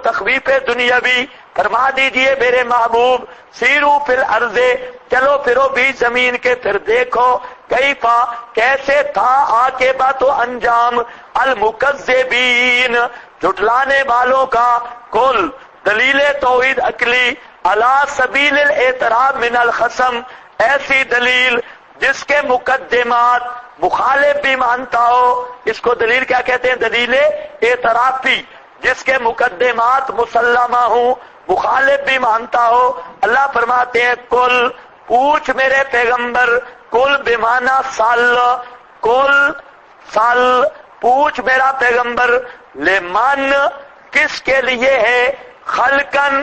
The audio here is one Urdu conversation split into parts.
تخویف دنیاوی فرما دیجئے میرے محبوب سیرو فی الارض چلو پھرو بھی زمین کے پھر دیکھو کیفا کیسے تھا عاقبت و انجام المکذبین جھٹلانے والوں کا کل دلیل توحید عقلی علی سبیل الاعتراض من الخصم ایسی دلیل جس کے مقدمات مخالف بھی مانتا ہو اس کو دلیل کیا کہتے ہیں دلیل اعترافی جس کے مقدمات مسلمہ ہوں مخالف بھی مانتا ہو اللہ فرماتے ہیں کل پوچھ میرے پیغمبر کل بمانا سال کل سال پوچھ میرا پیغمبر لمن کس کے لیے ہے خلقن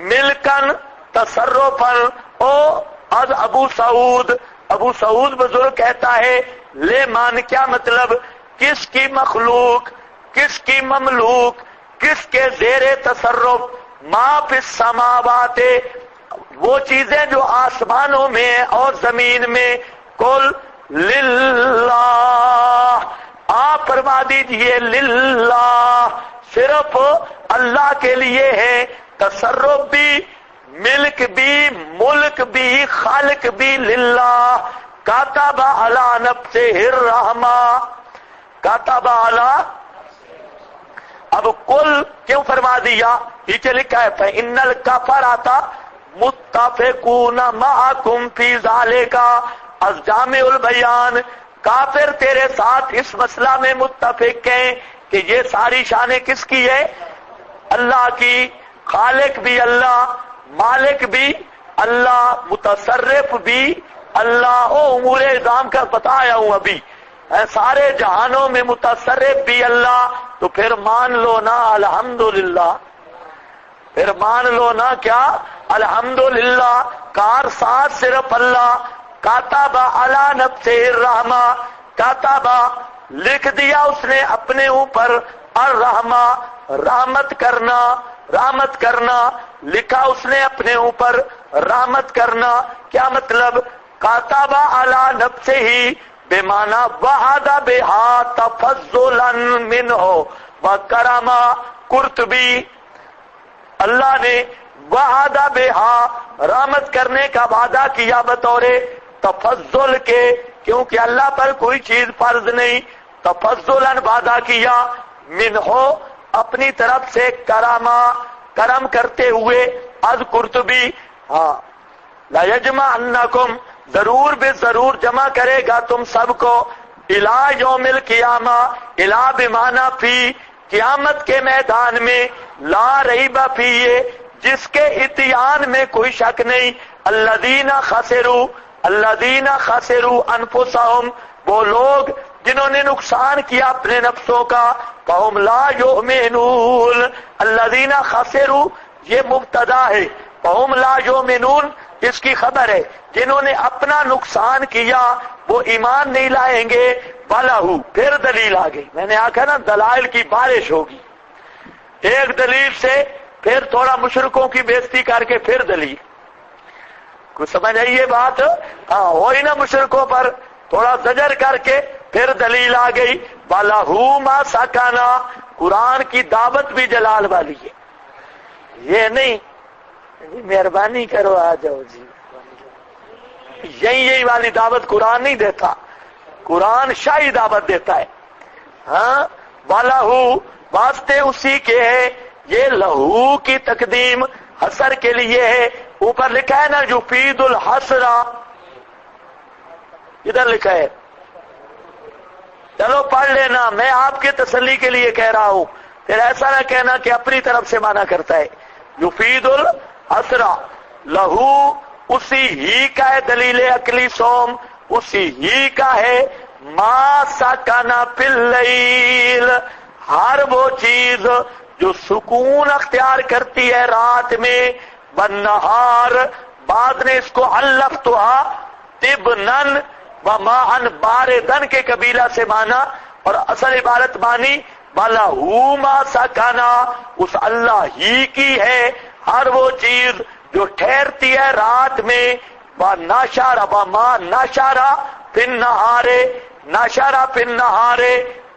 ملکن تصرفن او از ابو سعود بزرگ کہتا ہے لمن کیا مطلب کس کی مخلوق کس کی مملوک کس کے زیر تصرف ما فی السماوات وہ چیزیں جو آسمانوں میں اور زمین میں کل للہ آپ فرما دیجئے للہ صرف اللہ کے لیے ہے تصرف بھی ملک بھی ملک بھی خالق بھی للہ کاتب علی نفسہ الرحمہ کاتب علی اب کل کیوں فرما دیا نیچے لکھا ہے فإن الکفرۃ متفقون معکم فی ذالک از جامع البیان کافر تیرے ساتھ اس مسئلہ میں متفق ہیں کہ یہ ساری شانیں کس کی ہے اللہ کی خالق بھی اللہ مالک بھی اللہ متصرف بھی اللہ امور نظام کا بتایا ہوں ابھی سارے جہانوں میں متصرف بھی اللہ تو پھر مان لو نا الحمدللہ پھر مان لو نا کیا الحمدللہ کار ساتھ صرف اللہ کاتب علی نفسہ الرحمہ کاتب لکھ دیا اس نے اپنے اوپر الرحمہ رحمت کرنا لکھا اس نے اپنے اوپر رحمت کرنا کیا مطلب کاتب علی نفسہ ہی بمانا وعد بہا تفضلا منہ وکرما قرطبی اللہ نے وعد بہا رحمت کرنے کا وعدہ کیا بطور تفضل کے کیونکہ اللہ پر کوئی چیز فرض نہیں تفضلا وعدہ کیا منہ اپنی طرف سے کرم کرتے ہوئے از قرطبی ہاں لا یجمعنکم ضرور بے ضرور جمع کرے گا تم سب کو الی یوم القیامہ الی بمانا فی قیامت کے میدان میں لا ریب فیہ جس کے اتیان میں کوئی شک نہیں الذین خسروا انفسہم وہ لوگ جنہوں نے نقصان کیا اپنے نفسوں کا فہم لا یؤمنون الذین خسروا یہ مبتدا ہے فہم لا یؤمنون اس کی خبر ہے جنہوں نے اپنا نقصان کیا وہ ایمان نہیں لائیں گے بلہو پھر دلیل آ گئی میں نے آکھا نا دلائل کی بارش ہوگی ایک دلیل سے پھر تھوڑا مشرکوں کی بےزتی کر کے پھر دلیل کچھ سمجھ آئی یہ بات ہاں ہوئی نا مشرکوں پر تھوڑا زجر کر کے پھر دلیل آ گئی بلہو ما سکانا قرآن کی دعوت بھی جلال والی ہے یہ نہیں جی مہربانی کرو آ جاؤ جی یہی والی دعوت قرآن نہیں دیتا قرآن شاہی دعوت دیتا ہے ہاں واللہو واسطے اسی کے ہے یہ لہو کی تقدیم حسر کے لیے ہے اوپر لکھا ہے نا یفید الحسرہ ادھر لکھا ہے چلو پڑھ لینا میں آپ کے تسلی کے لیے کہہ رہا ہوں پھر ایسا نہ کہنا کہ اپنی طرف سے مانا کرتا ہے یفید الحسرہ لہو اسی ہی کا ہے دلیل عقلی سوم اسی ہی کا ہے ما سکنا فی اللیل ہر وہ چیز جو سکون اختیار کرتی ہے رات میں والنہار بعد نے اس کو علفتہا تبنن وماءن باردن کے قبیلہ سے مانا اور اصل عبارت مانی وَلَهُ مَا سَكَنَا اس اللہ ہی کی ہے ہر وہ چیز جو ٹھہرتی ہے رات میں وَنَشَرَ وَمَا نَشَرَ فِي النَّهَارِ نَشَرَ فِي النَّهَارِ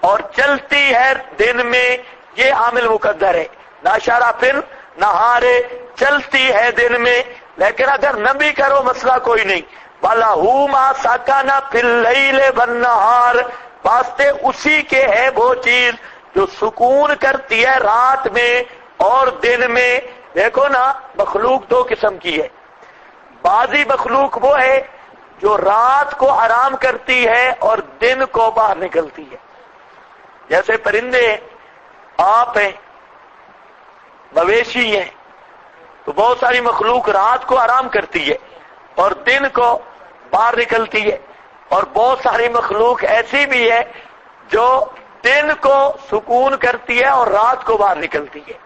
اور چلتی ہے دن میں یہ عامل مقدر ہے ناشارا پھر نہارے چلتی ہے دن میں، لیکن اگر نہ بھی کرو مسئلہ کوئی نہیں. وَلَهُ مَا سَكَنَ فِي اللَّيْلِ وَالنَّهَارِ، واسطے اسی کے ہے وہ چیز جو سکون کرتی ہے رات میں اور دن میں. دیکھو نا، مخلوق دو قسم کی ہے. بعضی مخلوق وہ ہے جو رات کو آرام کرتی ہے اور دن کو باہر نکلتی ہے، جیسے پرندے، آپ ہیں، مویشی ہیں. تو بہت ساری مخلوق رات کو آرام کرتی ہے اور دن کو باہر نکلتی ہے، اور بہت ساری مخلوق ایسی بھی ہے جو دن کو سکون کرتی ہے اور رات کو باہر نکلتی ہے.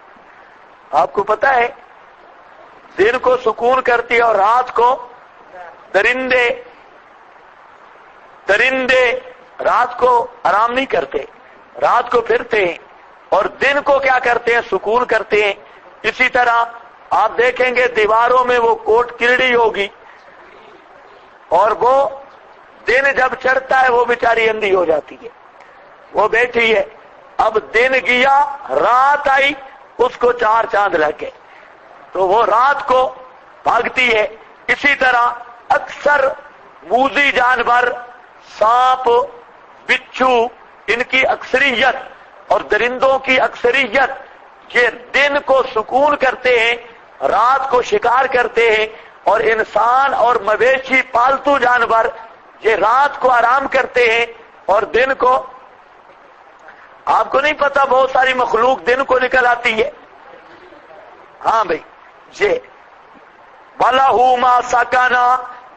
آپ کو پتہ ہے دن کو سکون کرتی ہے اور رات کو درندے رات کو آرام نہیں کرتے، رات کو پھرتے ہیں، اور دن کو کیا کرتے ہیں؟ سکون کرتے ہیں. اسی طرح آپ دیکھیں گے دیواروں میں وہ کوٹ کیڑی ہوگی، اور وہ دن جب چڑھتا ہے وہ بیچاری اندھی ہو جاتی ہے، وہ بیٹھی ہے. اب دن گیا، رات آئی، اس کو 4 چاند لگ گئے تو وہ رات کو بھاگتی ہے. اسی طرح اکثر موذی جانور، سانپ، بچھو، ان کی اکثریت اور درندوں کی اکثریت یہ دن کو سکون کرتے ہیں، رات کو شکار کرتے ہیں، اور انسان اور مویشی پالتو جانور یہ رات کو آرام کرتے ہیں اور دن کو. آپ کو نہیں پتا بہت ساری مخلوق دن کو نکل آتی ہے. ہاں بھائی، یہ وَلَهُ مَا سَكَنَ،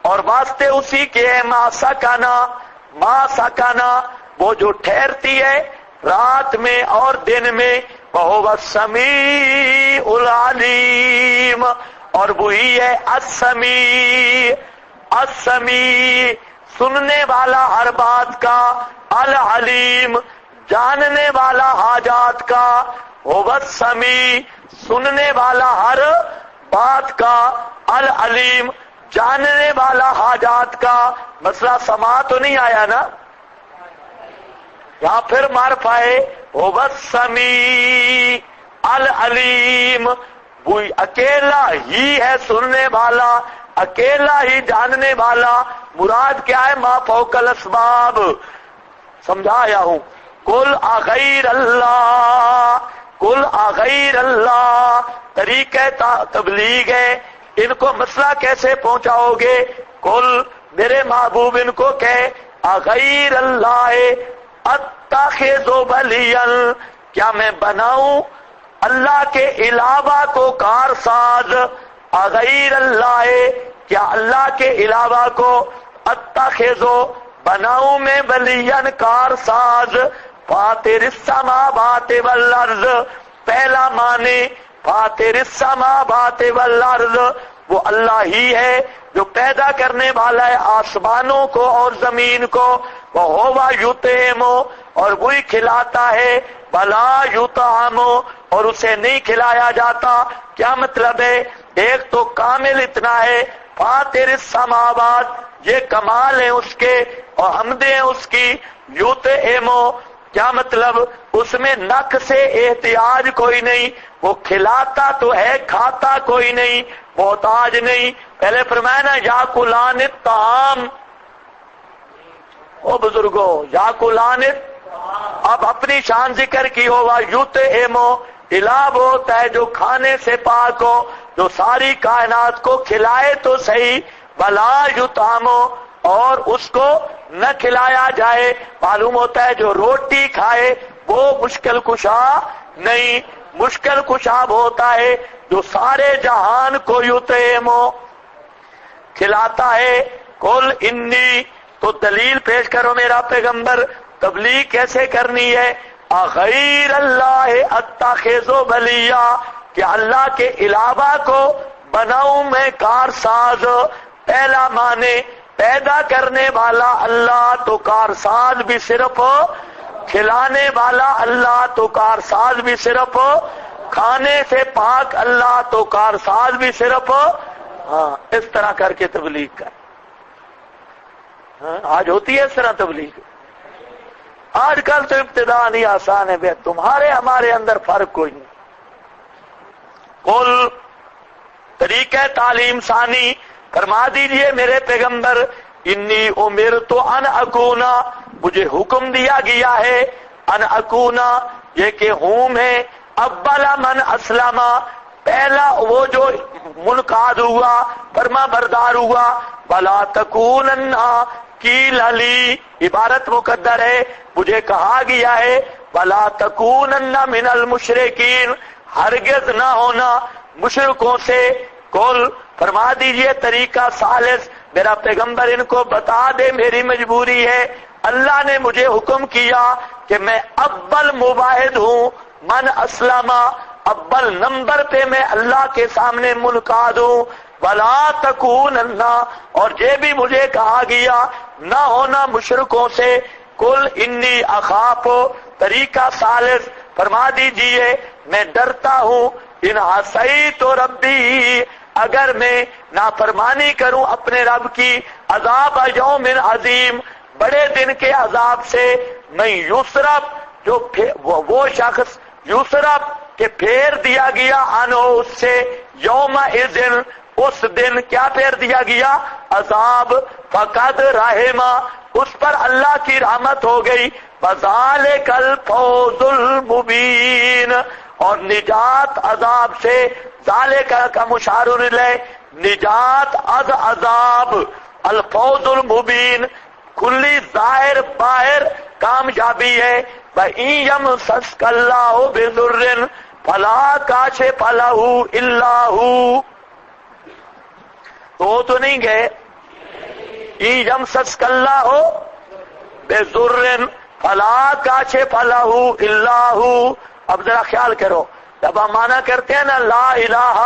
اور واسطے اسی کے ہے ما سکنا، ما سکنا وہ جو ٹھہرتی ہے رات میں اور دن میں. وَهُوَ السَّمِيعُ الْعَلِيمُ، اور وہی ہے السمیع، السمیع سننے والا ہر بات کا، العلیم جاننے والا حاجات کا. هُوَ السمیع سننے والا ہر بات کا، العلیم جاننے والا حاجات کا. مسئلہ سما تو نہیں آیا نا؟ یا پھر معرفہ ہے هُوَ السمیع العلیم، وہ اکیلا ہی ہے سننے والا، اکیلا ہی جاننے والا. مراد کیا ہے؟ ما فوق الاسباب، سمجھایا ہوں. قل اغیر اللہ، قل اغیر اللہ طریقہ تبلیغ ہے. ان کو مسئلہ کیسے پہنچاؤ گے؟ قل میرے محبوب ان کو کہے اغیر اللہ اتخذ ولیا، کیا میں بناؤں اللہ کے علاوہ کو کارساز؟ اغیر اللہ کیا اللہ کے علاوہ کو اتخذ بناؤں میں ولیا کارساز؟ فاطر السماوات والارض، پہلا معنی فاطر السماوات والارض وہ اللہ ہی ہے جو پیدا کرنے والا ہے آسمانوں کو اور زمین کو. وَهُوَ يُطْعِمُ، اور وہی کھلاتا ہے، وَلَا يُطْعَمُ اور اسے نہیں کھلایا جاتا. کیا مطلب ہے؟ ایک تو کامل اتنا ہے فاطر السماوات، یہ کمال ہے اس کے اور حمدیں ہیں اس کی. یُطْعِمُ کیا مطلب؟ اس میں نقص سے احتیاج کوئی نہیں، وہ کھلاتا تو ہے، کھاتا کوئی نہیں، محتاج نہیں. پہلے فرمایا نا یاکلان الطعام، او بزرگو یاکلان، اب اپنی شان ذکر کی ہو. یطعم الہ وہ ہوتا ہے جو کھانے سے پاک ہو، جو ساری کائنات کو کھلائے تو صحیح. ولا یطعم اور اس کو نہ کھلایا جائے. معلوم ہوتا ہے جو روٹی کھائے وہ مشکل کشا نہیں، مشکل کشا ہوتا ہے جو سارے جہان کو یطعم کھلاتا ہے. قل انی، تو دلیل پیش کرو میرا پیغمبر، تبلیغ کیسے کرنی ہے؟ اغیر اللہ اتخذ ولیا، کہ اللہ کے علاوہ کو بناؤں میں کارساز. پہلا معنی پیدا کرنے والا اللہ تو کارساز بھی صرف کھلانے والا اللہ تو کارساز بھی صرف کھانے سے پاک اللہ تو کارساز بھی صرف. ہاں اس طرح کر کے تبلیغ کر. آج ہوتی ہے اس طرح تبلیغ؟ آج کل تو ابتدا نہیں آسان ہے. تمہارے ہمارے اندر فرق کوئی نہیں. قل طریقہ تعلیم ثانی، فرما دیجئے میرے پیغمبر، انی امرت ان اکونا، مجھے حکم دیا گیا ہے، ان اکونا یہ کہ ہوں میں، اول من اسلم پہلا وہ جو منقاد ہوا فرما بردار ہوا، ولا تکونن قیل لی عبارت مقدر ہے، مجھے کہا گیا ہے ولا تکونن من المشرکین، ہرگز نہ ہونا مشرکوں سے، قل فرما دیجئے طریقہ ثالث، میرا پیغمبر ان کو بتا دے میری مجبوری ہے، اللہ نے مجھے حکم کیا کہ میں اول مباہد ہوں، من اسلم اول نمبر پہ میں اللہ کے سامنے منقاد ہوں، ولا تکونن اور یہ بھی مجھے کہا گیا نہ ہونا مشرکوں سے، قل انی اخاف طریقہ ثالث فرما دیجئے میں ڈرتا ہوں، ان عصیت ربی اگر میں نافرمانی کروں اپنے رب کی، عذاب یوم عظیم بڑے دن کے عذاب سے، میں یسرف جو وہ شخص یسرف کہ پھیر دیا گیا عنہ اس سے، یوم اذن اس دن کیا پھیر دیا گیا عذاب، فقد رحمہ اس پر اللہ کی رحمت ہو گئی، بذالک الفوز المبین اور نجات عذاب سے، ذالک کا مشار الیہ نجات از عذاب، الفوز المبین کھلی ظاہر باہر کامیابی ہے، وَإِن يَمْسَسْكَ اللَّهُ بِضُرٍّ فَلَا كَاشِفَ لَهُ إِلَّا هُوَ، تو نہیں گئے إِن يَمْسَسْكَ اللَّهُ بِضُرٍّ فَلَا كَاشِفَ لَهُ إِلَّا هُوَ۔ اب ذرا خیال کرو، جب ہم مانا کرتے ہیں نا لا الہ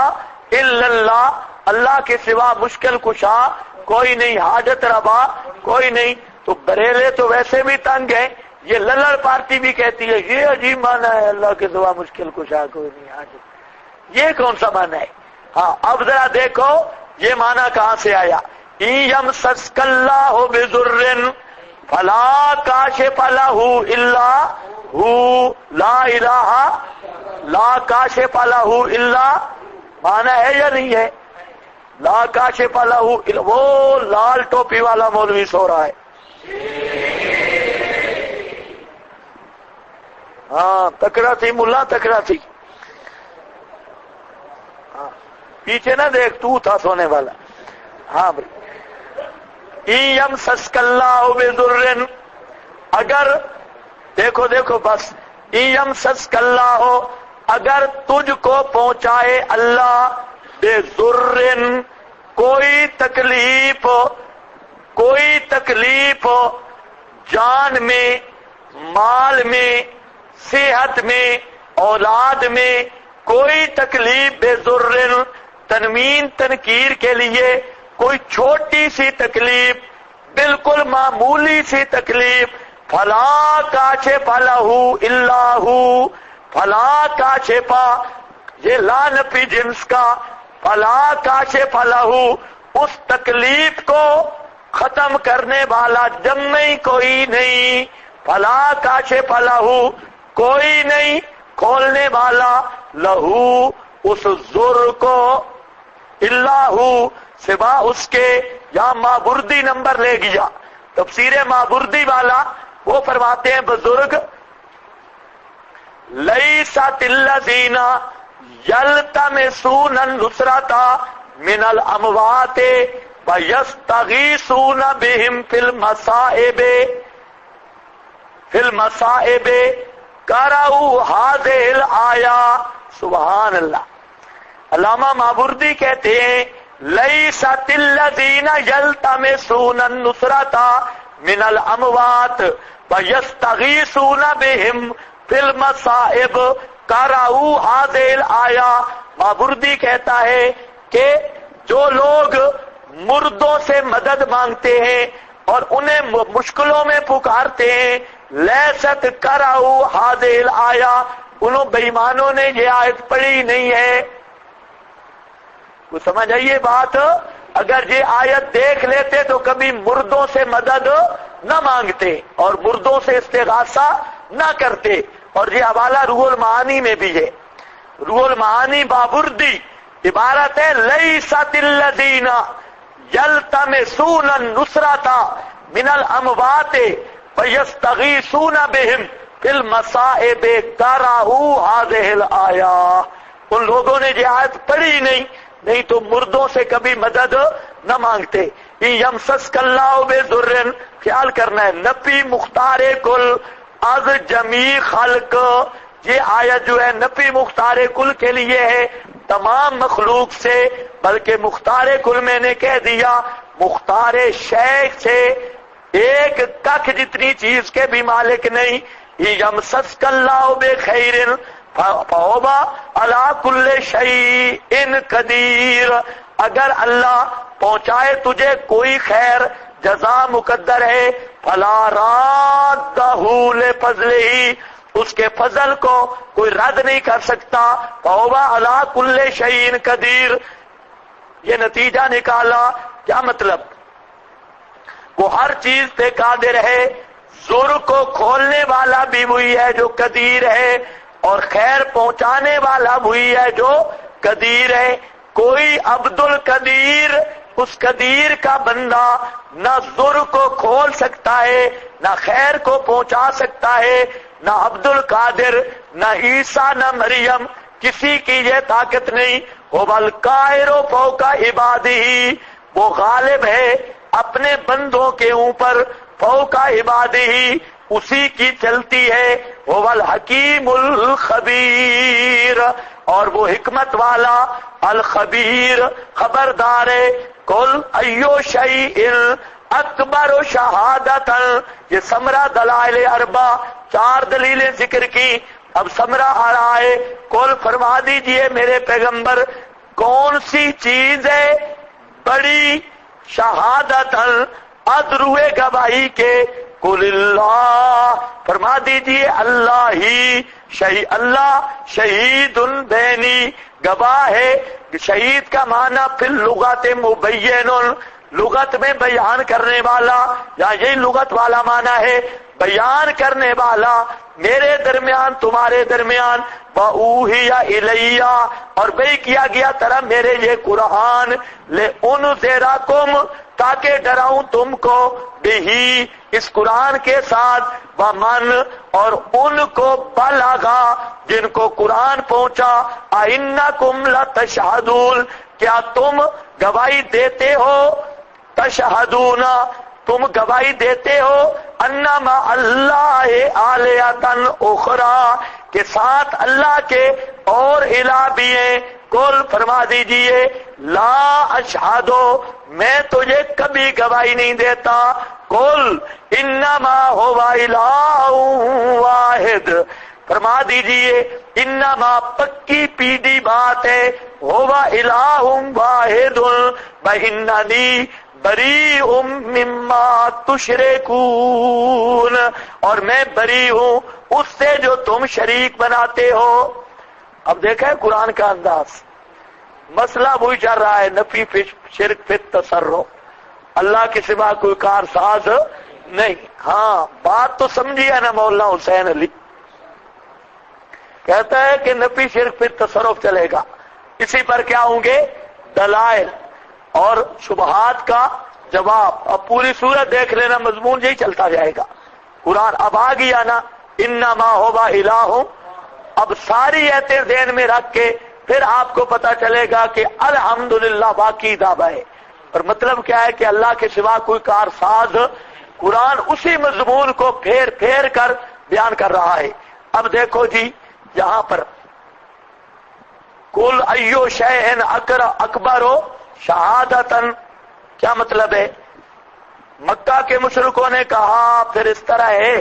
الا اللہ، اللہ کے سوا مشکل کشا کوئی نہیں، حاجت روا کوئی نہیں، تو بریلے تو ویسے بھی تنگ ہیں، یہ للڑ پارٹی بھی کہتی ہے یہ عجیب مانا ہے اللہ کے سوا مشکل کشا کوئی نہیں، حاجت، یہ کون سا مانا ہے؟ ہاں اب ذرا دیکھو یہ مانا کہاں سے آیا، إِن يَمْسَسْكَ اللَّهُ بِضُرٍّ فَلَا كَاشِفَ لَهُ إِلَّا هُوَ، لا الہ لا کاشف لہ الا مانا ہے یا نہیں ہے؟ لا کاشف لہ، وہ لال ٹوپی والا مولوی سو رہا ہے، ہاں تکڑا تھی ملا تکڑا تھی، ہاں پیچھے نہ دیکھ تو تھا سونے والا، ہاں بھائی إِن يَمْسَسْكَ اللَّهُ بِضُرٍّ اگر دیکھو بس إِن يَمْسَسْكَ اللَّهُ اگر تجھ کو پہنچائے اللہ بِضُرٍّ کوئی تکلیف جان میں، مال میں، صحت میں، اولاد میں کوئی تکلیف، بِضُرٍّ تنوین تنکیر کے لیے کوئی چھوٹی سی تکلیف، بالکل معمولی سی تکلیف، فلا کاشف لہ الا ہو، فلا کاشف یہ لا نفی جنس کا، فلا کاشف لہ اس تکلیف کو ختم کرنے والا جمعی کوئی نہیں، فلا کاشف لہ کوئی نہیں کھولنے والا، لہو اس ضر کو، الا ہو سوا اس کے، یا مابردی نمبر لے گیا تفسیر مابردی والا، وہ فرماتے ہیں بزرگ لیست الذین یلتمسون النصرۃ من الاموات ویستغیثون بهم فی المصائب قرأوا هذه الآیہ، سبحان اللہ۔ علامہ مابردی کہتے ہیں لیست الذین یلتمسون النصرۃ من الاموات ویستغیثون بهم فی المصائب قرأوا هذه الآیہ، مابردی کہتا ہے کہ جو لوگ مردوں سے مدد مانگتے ہیں اور انہیں مشکلوں میں پکارتے ہیں، لیست قرأوا هذه الآیہ انہوں بے ایمانوں نے یہ آیت پڑھی نہیں ہے، وہ سمجھ آئیے بات، اگر یہ آیت دیکھ لیتے تو کبھی مردوں سے مدد نہ مانگتے اور مردوں سے استغاثہ نہ کرتے، اور یہ حوالہ روح المعانی میں بھی ہے، روح المعانی بابردی عبارت ہے لیست الذین یلتمسون النصرۃ من الاموات فیستغیثون بهم فی المصائب قرأوا هذه الآیہ. ان لوگوں نے یہ آیت پڑھی نہیں تو مردوں سے کبھی مدد نہ مانگتے. یمسسک اللہ بضر، خیال کرنا ہے، نفی مختار کل از جمیع خلق. یہ آیت جو ہے نفی مختار کل کے لیے ہے، تمام مخلوق سے، بلکہ مختار کل میں نے کہہ دیا مختار شیخ سے ایک ککھ جتنی چیز کے بھی مالک نہیں. یمسسک اللہ بخیر فہو علی کل شیء قدیر. اگر اللہ پہنچائے تجھے کوئی خیر، جزا مقدر ہے. فلا رادہ لفضلہ، اس کے فضل کو کوئی رد نہیں کر سکتا. فہو علی کل شیء قدیر. یہ نتیجہ نکالا. کیا مطلب؟ وہ ہر چیز پہ قادر ہے. زر کو کھولنے والا بھی وہی ہے جو قدیر ہے، اور خیر پہنچانے والا وہی ہے جو قدیر ہے. کوئی عبد القدیر، اس قدیر کا بندہ نہ زر کو کھول سکتا ہے، نہ خیر کو پہنچا سکتا ہے، نہ عبد القادر، نہ عیسیٰ، نہ مریم، کسی کی یہ طاقت نہیں. هو القاہر فوق عبادہ، وہ غالب ہے اپنے بندوں کے اوپر. فوق عبادہ، اسی کی چلتی ہے. هو الحکیم الخبیر، اور وہ حکمت والا الخبیر، خبردار ہے. قل ایو شیء اکبر شہادت، یہ ثمرہ دلائل اربع، 4 دلیلیں ذکر کی. اب ثمرہ آ رہا ہے. قل فرما دیجئے میرے پیغمبر، کون سی چیز ہے بڑی شہادت ادروئے گواہی کے؟ قل اللہ، فرما دیجئے اللہ ہی، اللہ شہید بینی، گواہ ہے. شہید کا معنی فی اللغت مبین، لغت میں بیان کرنے والا، یا یہی لغت والا معنی ہے بیان کرنے والا. میرے درمیان، تمہارے درمیان. وَأُوحِيَ إِلَيَّ، اور بھئی کیا گیا طرح میرے یہ قرآن. لِأُنذِرَكُمْ، تاکہ ڈراؤں تم کو. بِهِ، اس قرآن کے ساتھ. وَمَنْ، اور ان کو بلغا، جن کو قرآن پہنچا. أَإِنَّكُمْ لَتَشْهَدُونَ، کیا تم گواہی دیتے ہو؟ تشہدون، تم گواہی دیتے ہو. انما اللہ آلہۃ اخری، کے ساتھ اللہ کے اور الہ بھی ہیں. قل فرما دیجئے لا اشہد، میں تجھے کبھی گواہی نہیں دیتا. قل انما هو الہ واحد، فرما دیجئے انما پکی پیڈی بات ہے. هو الہ واحد واننی بریء مما تشرکون، اور میں بری ہوں اس سے جو تم شریک بناتے ہو. اب دیکھیں قرآن کا انداز، مسئلہ وہی چل رہا ہے، نفی شرک فی التصرف، اللہ کے سوا کوئی کار ساز نہیں. ہاں بات تو سمجھیے نا. مولانا حسین علی کہتا ہے کہ نفی شرک فی التصرف چلے گا. اسی پر کیا ہوں گے؟ دلائل اور شبہات کا جواب. اب پوری صورت دیکھ لینا، مضمون یہی چلتا جائے گا. قرآن اب آ گیا نا، انما هو الہ. اب ساری ایتیں ذہن میں رکھ کے پھر آپ کو پتا چلے گا کہ الحمدللہ باقی دعویٰ ہے. اور مطلب کیا ہے کہ اللہ کے سوا کوئی کارساز. قرآن اسی مضمون کو پھیر پھیر کر بیان کر رہا ہے. اب دیکھو جی یہاں پر کل ایو شیء اکبر شہادتن، کیا مطلب ہے؟ مکہ کے مشرکوں نے کہا پھر اس طرح ہے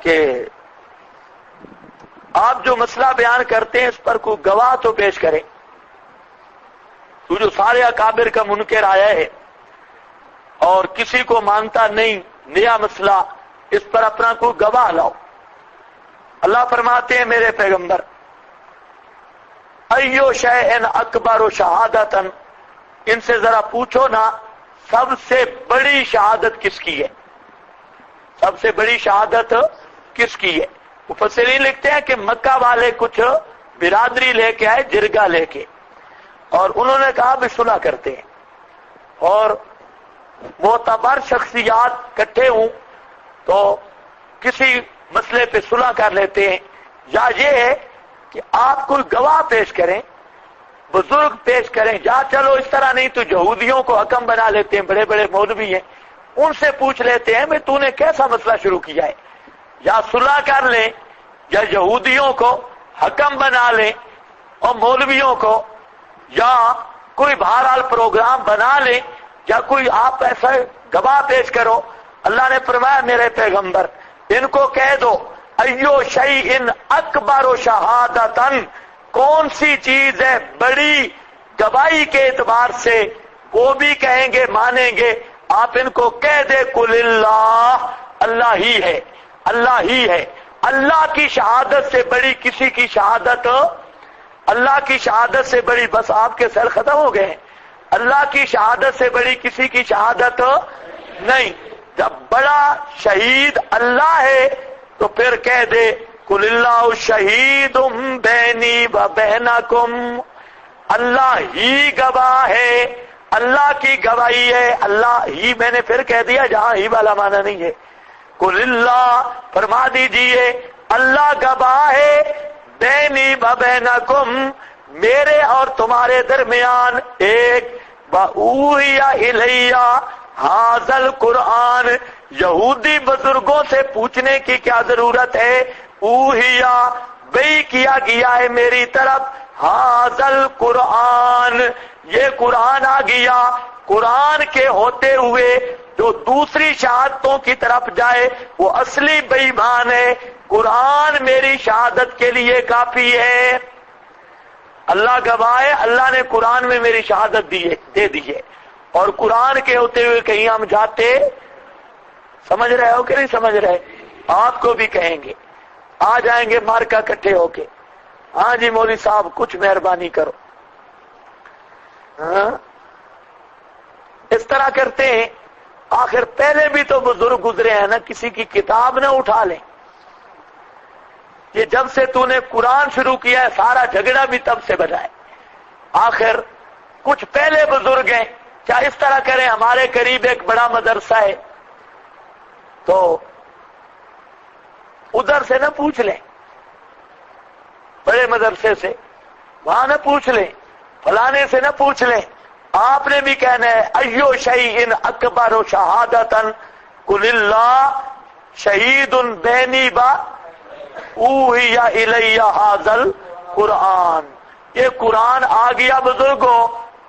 کہ آپ جو مسئلہ بیان کرتے ہیں اس پر کوئی گواہ تو پیش کریں. تو جو سارے اکابر کا منکر آیا ہے اور کسی کو مانتا نہیں، نیا مسئلہ، اس پر اپنا کوئی گواہ لاؤ. اللہ فرماتے ہیں میرے پیغمبر ایو شیء اکبر و شہادتن، ان سے ذرا پوچھو نا سب سے بڑی شہادت کس کی ہے؟ سب سے بڑی شہادت کس کی ہے؟ مفسرین لکھتے ہیں کہ مکہ والے کچھ برادری لے کے آئے جرگہ لے کے، اور انہوں نے کہا بھی صلح کرتے ہیں، اور معتبر شخصیات کٹھے ہوں تو کسی مسئلے پہ صلح کر لیتے ہیں، یا یہ ہے کہ آپ کوئی گواہ پیش کریں، بزرگ پیش کریں، یا چلو اس طرح نہیں تو یہودیوں کو حکم بنا لیتے ہیں، بڑے بڑے مولوی ہیں، ان سے پوچھ لیتے ہیں تو نے کیسا مسئلہ شروع کیا ہے، یا صلح کر لیں یا یہودیوں کو حکم بنا لیں اور مولویوں کو، یا کوئی بہرحال پروگرام بنا لیں، یا کوئی آپ ایسا گواہ پیش کرو۔ اللہ نے فرمایا میرے پیغمبر ان کو کہہ دو ایو شیء اکبر شہادتن، کون سی چیز ہے بڑی گواہی کے اعتبار سے، وہ بھی کہیں گے مانیں گے، آپ ان کو کہہ دے قل اللہ، اللہ ہی ہے، اللہ ہی ہے۔ اللہ کی شہادت سے بڑی کسی کی شہادت، اللہ کی شہادت سے بڑی، بس آپ کے سر ختم ہو گئے ہیں، اللہ کی شہادت سے بڑی کسی کی شہادت نہیں۔ جب بڑا شہید اللہ ہے تو پھر کہہ دے قل اللہ شہید بینی و بینکم، اللہ ہی گواہ ہے، اللہ کی گواہی ہے، اللہ ہی، میں نے پھر کہہ دیا جہاں ہی والا معنی نہیں ہے، قل اللہ فرما دیجئے اللہ گواہ ہے، بینی و بینکم، میرے اور تمہارے درمیان، ایک وَأُوحِیَ إِلَیَّ ھَذَا الْقُرْآنَ، یہودی بزرگوں سے پوچھنے کی کیا ضرورت ہے، اوحیا وحی کیا گیا ہے میری طرف، ھذا القرآن، یہ قرآن آ گیا، قرآن کے ہوتے ہوئے جو دوسری شہادتوں کی طرف جائے وہ اصلی بے ایمان ہے، قرآن میری شہادت کے لیے کافی ہے، اللہ گواہ ہے، اللہ نے قرآن میں میری شہادت دے دی ہے، اور قرآن کے ہوتے ہوئے کہیں ہم جاتے، سمجھ رہے ہو کہ نہیں سمجھ رہے، آپ کو بھی کہیں گے، آ جائیں گے مارکا کٹھے ہو کے، ہاں جی مولوی صاحب کچھ مہربانی کرو، ہاں اس طرح کرتے ہیں۔ آخر پہلے بھی تو بزرگ گزرے ہیں نا، کسی کی کتاب نہ اٹھا لیں، یہ جب سے تو نے قرآن شروع کیا ہے سارا جھگڑا بھی تب سے بجائے، آخر کچھ پہلے بزرگ ہیں، کیا اس طرح کریں، ہمارے قریب ایک بڑا مدرسہ ہے تو ادھر سے نہ پوچھ لیں، بڑے مدرسے سے وہاں نہ پوچھ لیں، فلانے سے نہ پوچھ لیں، آپ نے بھی کہنا ہے ایو شیء اکبر شہادتن قل اللہ شہید بینی و اوحی الی ھذا القرآن، یہ قرآن آ گیا بزرگوں،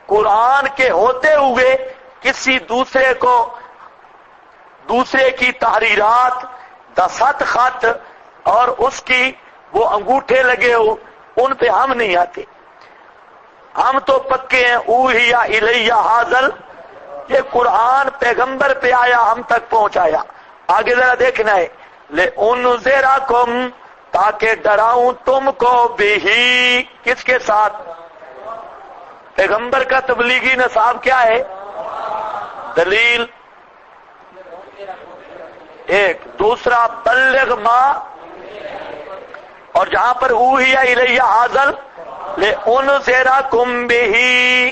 قرآن کے ہوتے ہوئے کسی دوسرے کو، دوسرے کی تحریرات، دست خط اور اس کی وہ انگوٹھے لگے ہو، ان پہ ہم نہیں آتے، ہم تو پکے ہیں اوحی الی ھذا، یہ قرآن پیغمبر پہ آیا ہم تک پہنچایا۔ آگے ذرا دیکھنا ہے لِأُنذِرَکُمْ، تاکہ ڈراؤں تم کو بھی، کس کے ساتھ، پیغمبر کا تبلیغی نصاب کیا ہے، دلیل ایک، دوسرا بلغ ما، اور جہاں پر اوحی الی ھذا لِأُنذِرَکُمْ بِہِ،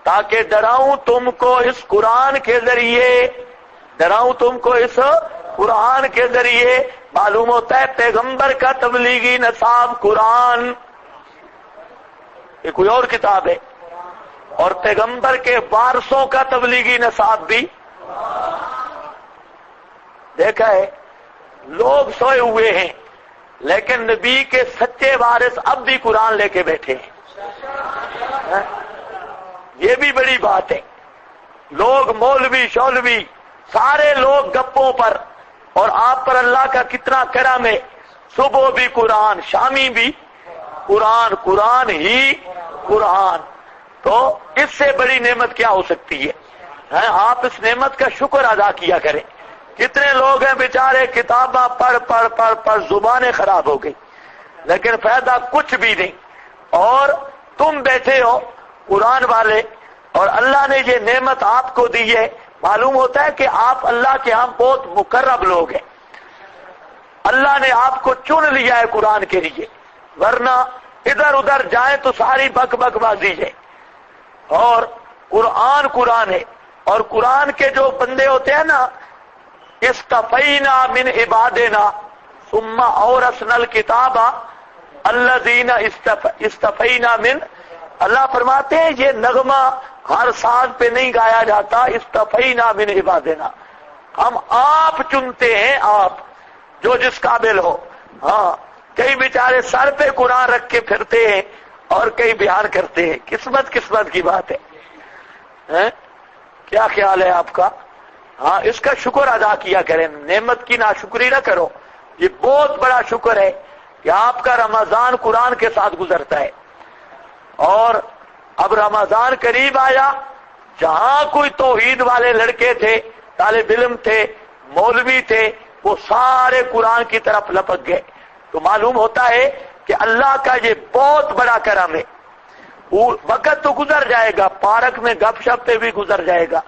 تاکہ ڈراؤں تم کو اس قرآن کے ذریعے، ڈراؤں تم کو اس قرآن کے ذریعے، معلوم ہوتا ہے پیغمبر کا تبلیغی نصاب قرآن، یہ کوئی اور کتاب ہے، اور پیغمبر کے وارثوں کا تبلیغی نصاب بھی، دیکھا ہے لوگ سوئے ہوئے ہیں لیکن نبی کے سچے وارث اب بھی قرآن لے کے بیٹھے ہیں، یہ بھی بڑی بات ہے۔ لوگ مولوی شولوی سارے لوگ گپوں پر، اور آپ پر اللہ کا کتنا کرم ہے، صبح بھی قرآن، شامی بھی قرآن، قرآن ہی قرآن، تو اس سے بڑی نعمت کیا ہو سکتی ہے، آپ اس نعمت کا شکر ادا کیا کریں۔ کتنے لوگ ہیں بیچارے کتاباں پڑھ پڑھ پڑھ پڑھ زبانیں خراب ہو گئی، لیکن فائدہ کچھ بھی نہیں، اور تم بیٹھے ہو قرآن والے، اور اللہ نے یہ نعمت آپ کو دی ہے، معلوم ہوتا ہے کہ آپ اللہ کے ہاں بہت مقرب لوگ ہیں، اللہ نے آپ کو چن لیا ہے قرآن کے لیے، ورنہ ادھر ادھر جائیں تو ساری بک بک بازی ہے. اور قرآن ہے. اور قرآن کے جو بندے ہوتے ہیں نا، استفینا من عبادنا ثم اورثنا الکتاب الذین استفینا من. اللہ فرماتے ہیں یہ نغمہ ہر ساز پہ نہیں گایا جاتا. استفینا من عبادنا، ہم آپ چنتے ہیں، آپ جو جس قابل ہو. ہاں، کئی بیچارے سر پہ قرآن رکھ کے پھرتے ہیں اور کئی بیان کرتے ہیں. قسمت کی بات ہے. کیا خیال ہے آپ کا؟ ہاں، اس کا شکر ادا کیا کریں، نعمت کی ناشکری نہ کرو. یہ بہت بڑا شکر ہے کہ آپ کا رمضان قرآن کے ساتھ گزرتا ہے. اور اب رمضان قریب آیا، جہاں کوئی توحید والے لڑکے تھے، طالب علم تھے، مولوی تھے، وہ سارے قرآن کی طرف لپک گئے. تو معلوم ہوتا ہے کہ اللہ کا یہ بہت بڑا کرم ہے. وقت تو گزر جائے گا، پارک میں گپ شپ پہ بھی گزر جائے گا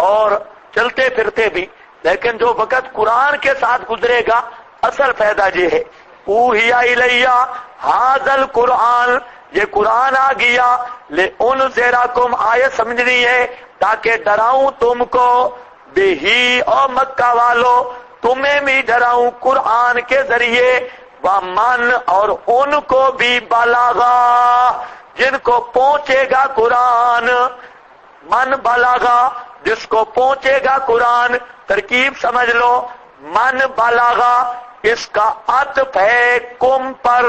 اور چلتے پھرتے بھی، لیکن جو وقت قرآن کے ساتھ گزرے گا اصل فائدہ یہ ہے. اوحی الیہ ھذا القرآن، یہ قرآن آ گیا، لانذرکم، آیت سمجھنی ہے، تاکہ ڈراؤں تم کو، بہی، اور مکہ والو تمہیں بھی ڈراؤں قرآن کے ذریعے، ومن، اور ان کو بھی بلغا، جن کو پہنچے گا قرآن. من بلغا، جس کو پہنچے گا قرآن. ترکیب سمجھ لو، من بلغا اس کا عطف ہے کم پر.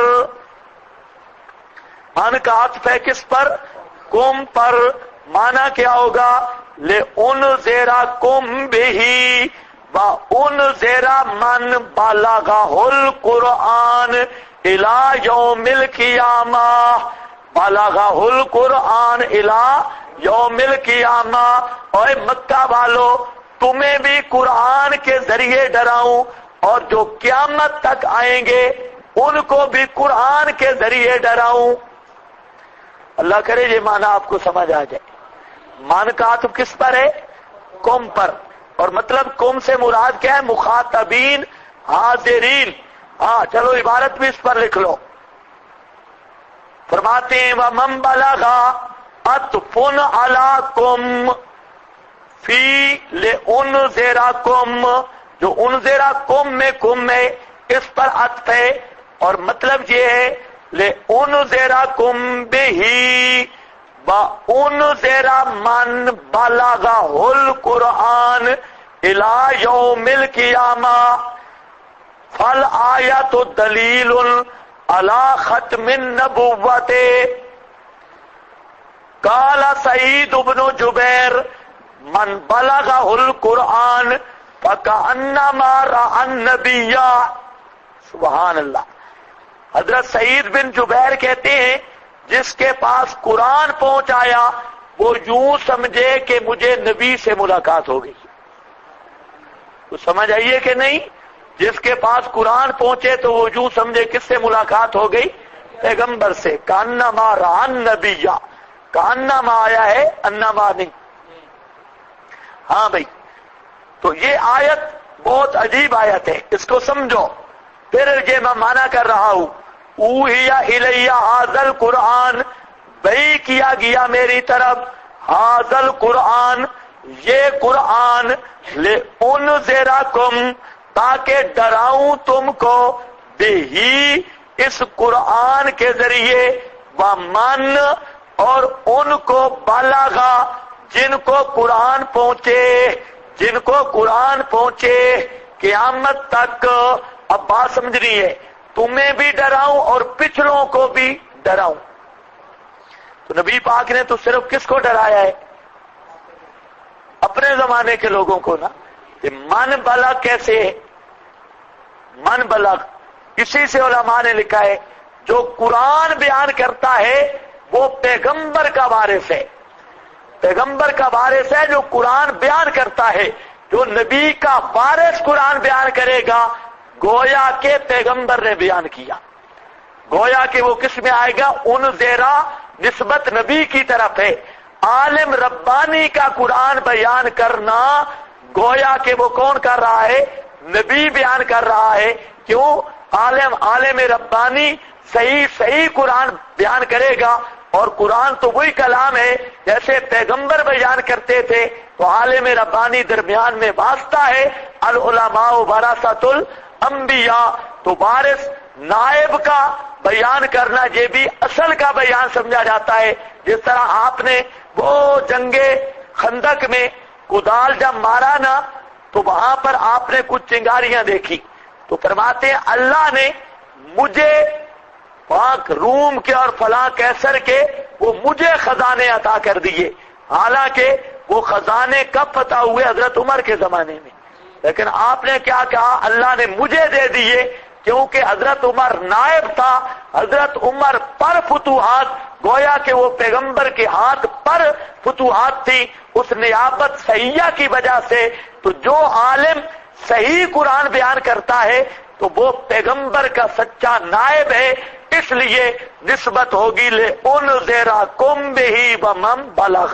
من کا عطف ہے کس پر؟ کم پر. مانا کیا ہوگا؟ لِأُنذِرَكُم بِهِ وَأُنذِرَ مَن بَلَغَهُ الْقُرْآنُ إِلَى يَوْمِ الْقِيَامَةِ. بَلَغَهُ الْقُرْآنُ إِلَى يَوْمِ الْقِيَامَةِ. اے مکہ والو، تمہیں بھی قرآن کے ذریعے ڈراؤں، اور جو قیامت تک آئیں گے ان کو بھی قرآن کے ذریعے ڈراؤں. اللہ کرے یہ معنی آپ کو سمجھ آ جائے. مان کا عطف کس پر ہے؟ قوم پر. اور مطلب قوم سے مراد کیا ہے؟ مخاطبین، حاضرین. ہاں چلو عبارت بھی اس پر لکھ لو. فرماتے ہیں وَمَن بَلَغَا عَطْفٌ عَلَىٰ قُم فِي لِأُنذِرَكُم، جو انذرکم میں کم میں اس پر عطف ہے، اور مطلب یہ ہے لِأُنذِرَكُم بِهِ وَأُنذِرَ مَن بَلَغَهُ الْقُرْآنُ إِلَى يَوْمِ الْقِيَامَةِ. فَالْآيَةُ دَلِيلٌ عَلَى خَتْمِ النُّبُوَّةِ. قال سعید بن جبیر من بلغه القرآن فَكَأَنَّمَا رَأَى النَّبِيَّ. سبحان اللہ. حضرت سعید بن جبیر کہتے ہیں جس کے پاس قرآن پہنچ آیا وہ یوں سمجھے کہ مجھے نبی سے ملاقات ہو گئی. تو سمجھ آئیے کہ نہیں؟ جس کے پاس قرآن پہنچے تو وہ یوں سمجھے کس سے ملاقات ہو گئی؟ پیغمبر سے. کَأَنَّمَا رَأَى النَّبِيَّ. کَأَنَّمَا آیا ہے، اَنَّمَا نہیں. ہاں بھائی، تو یہ آیت بہت عجیب آیت ہے، اس کو سمجھو. پھر یہ میں معنی کر رہا ہوں، اوحی الیہ ھذا القرآن، وحی کیا گیا میری طرف، ھذا القرآن، یہ قرآن، لِأُنذِرَكُم، تاکہ ڈراؤں تم کو، بِہِ، اس قرآن کے ذریعے، وَمَن، اور ان کو، بلغا، جن کو قرآن پہنچے، جن کو قرآن پہنچے قیامت تک. اب بات سمجھنی ہے، تمہیں بھی ڈراؤں اور پچھلوں کو بھی ڈراؤں. تو نبی پاک نے تو صرف کس کو ڈرایا ہے؟ اپنے زمانے کے لوگوں کو نا. کہ من بلغ کیسے ہے؟ من بلغ اسی سے علماء نے لکھا ہے جو قرآن بیان کرتا ہے وہ پیغمبر کا وارث ہے. پیغمبر کا وارث ہے جو قرآن بیان کرتا ہے. جو نبی کا وارث قرآن بیان کرے گا گویا کہ پیغمبر نے بیان کیا. گویا کہ وہ کس میں آئے گا؟ انذرا، نسبت نبی کی طرف ہے. عالم ربانی کا قرآن بیان کرنا گویا کہ وہ کون کر رہا ہے؟ نبی بیان کر رہا ہے. کیوں؟ عالم ربانی صحیح قرآن بیان کرے گا. اور قرآن تو وہی کلام ہے جیسے پیغمبر بیان کرتے تھے. تو عالم ربانی درمیان میں واسطہ ہے. العلماء ورثۃ الانبیاء، تو وارث نائب کا بیان کرنا یہ بھی اصل کا بیان سمجھا جاتا ہے. جس طرح آپ نے وہ جنگ خندق میں کدال جب مارا نا تو وہاں پر آپ نے کچھ چنگاریاں دیکھی تو فرماتے ہیں اللہ نے مجھے پاک روم کے اور فلاں کیسر کے وہ مجھے خزانے عطا کر دیے. حالانکہ وہ خزانے کب فتح ہوئے؟ حضرت عمر کے زمانے میں. لیکن آپ نے کیا کہا؟ اللہ نے مجھے دے دیے، کیونکہ حضرت عمر نائب تھا. حضرت عمر پر فتوحات، گویا کہ وہ پیغمبر کے ہاتھ پر فتوحات تھی اس نیابت صحیحہ کی وجہ سے. تو جو عالم صحیح قرآن بیان کرتا ہے تو وہ پیغمبر کا سچا نائب ہے. اس لیے نسبت ہوگی لِأُنذِرَكُم بِهِ وَمَن بَلَغَ.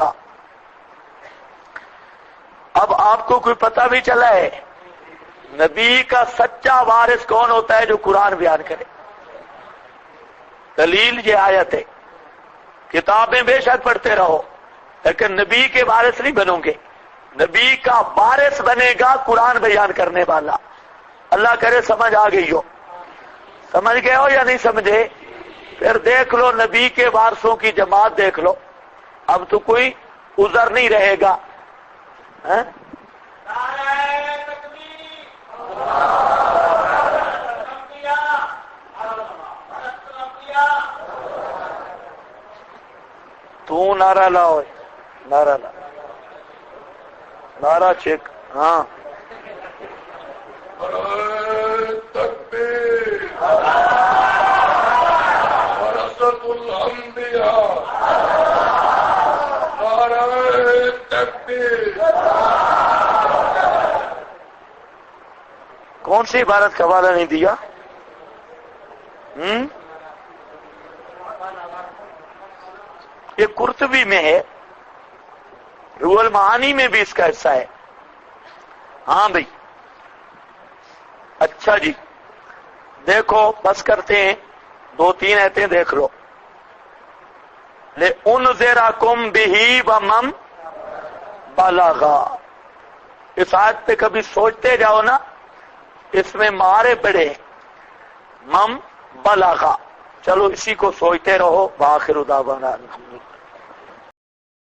اب آپ کو کوئی پتہ بھی چلا ہے نبی کا سچا وارث کون ہوتا ہے؟ جو قرآن بیان کرے. دلیل یہ آیت ہے. کتابیں بے شک پڑھتے رہو لیکن نبی کے وارث نہیں بنو گے. نبی کا وارث بنے گا قرآن بیان کرنے والا. اللہ کرے سمجھ آ گئی ہو. سمجھ گئے ہو یا نہیں سمجھے؟ پھر دیکھ لو نبی کے وارثوں کی جماعت دیکھ لو. اب تو کوئی عذر نہیں رہے گا. تو نعرہ لاؤ، نعرہ لا، نعرہ چیک. ہاں تکبیر ورثۃ الانبیاء، نعرہ تکبیر. کون سی عبارت کا حوالہ نہیں دیا؟ یہ قرطبی میں ہے، روح المعانی میں بھی اس کا حصہ ہے. ہاں بھائی اچھا جی دیکھو بس کرتے ہیں، 2-3 آیتیں دیکھ لو. لِأُنذِرَكُم بِهِ وَمَن بَلَغَ. اس آیت پہ کبھی سوچتے جاؤ نا، اس میں مارے بڑے من بلغ. چلو اسی کو سوچتے رہو. بآخر دعوانا الحمدللہ.